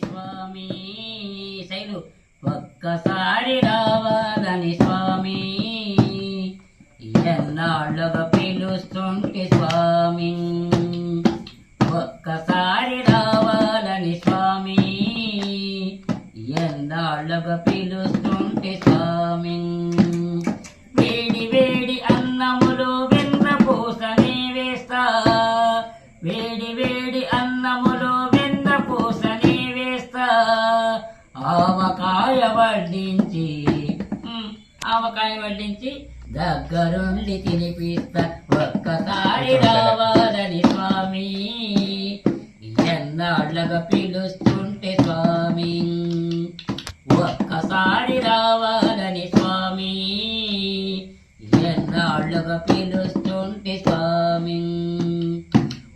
స్వామి శైలు ఒక్కసారి రావాలని స్వామి ఎన్నాళ్ళుగా పిలుస్తుంటే స్వామి ఒక్కసారి రావాలని స్వామి ఎన్నాళ్ళుగా పిలుస్తుంటే స్వామి వేడి వేడి అన్నములు వెన్న పూసనే వేస్తా వేడి వేడి అన్నములు వెన్న పూసనే వేస్తా ఆవకాయ వడ్డించి దగ్గరుండి తినిపిస్తా ఒక్కసారి రావాలని స్వామి ఎన్నాళ్ళగా పిలుస్తుంటే స్వామి ఒక్కసారి రావాలని స్వామి ఎన్నాళ్ళగా పిలుస్తుంటే స్వామి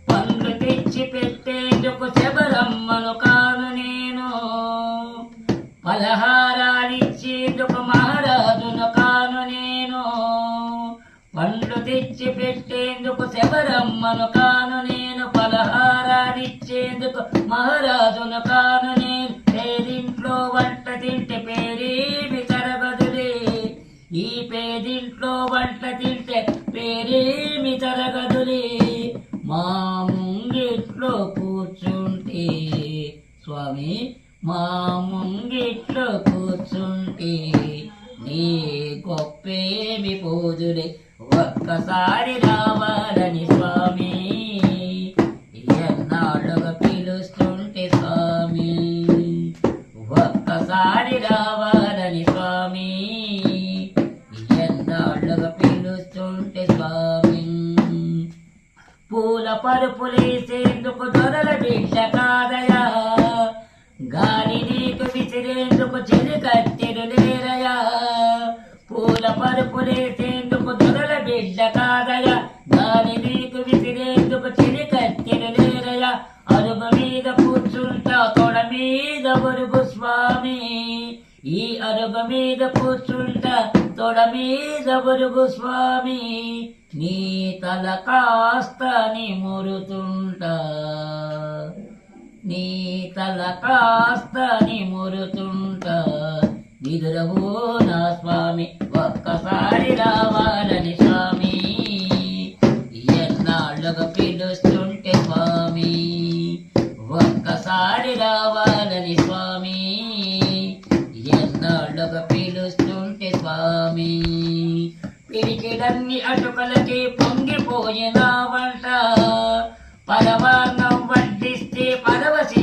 పండ్లు తెచ్చి పెట్టేందుకు శబరమ్మను కాను నేను పలహారాలిచ్చేందుకు మహారాజును కాను నేను పండ్లు తెచ్చి పెట్టేందుకు శబరమ్మను కాను నేను పలహారాలిచ్చేందుకు మహారాజును కాను నేను పేదింట్లో వంట తింటే పేరేమి తరగదులే ఈ పేదింట్లో వంట తింటే పేరేమి తరగదులే మా ముంగిట్లో కూర్చుంటే స్వామి మా ముంగిట్లో కూర్చుంటే నీ గొప్పేమి పోదులే ఒక్కసారి రావాలని స్వామి ఎన్నాళ్ళుగా పిలుస్తుంటే స్వామి ఒక్కసారి రావాలని స్వామి ఎన్నాళ్ళుగా పిలుస్తుంటే స్వామి పూల పరుపులేసేందుకు దొరల బిడ్డ కాదయా గాలి నీకు విసిరేందుకు చెలికత్తెలు లేరయా పూల పరుపులేసేందుకు దొరల బిడ్డ కాదయా గాలి నీకు విసిరేందుకు చెలికత్తెలు లేరయా అరుగు మీద కూర్చుంటా తొడ మీద ఒరుగు స్వామి ఈ అరుగు మీద కూర్చుంటా తొడ మీద ఒరుగు స్వామి నీ తల కాస్త నిమురుతుంటా నీ తల కాస్త నిమురుతుంటా నిదురవో నా స్వామి ఒక్కసారి రావాలని స్వామి ఎన్నాళ్ళుగా పిలుస్తుంటే స్వామి ఒక్కసారి రావాలని స్వామి ఎన్నాళ్ళుగా పిలుస్తుంటే స్వామి పిడికిడన్ని అటుకలకి పొంగిపోయిన వంట పరమాన్నం వడ్డిస్తే పరవశి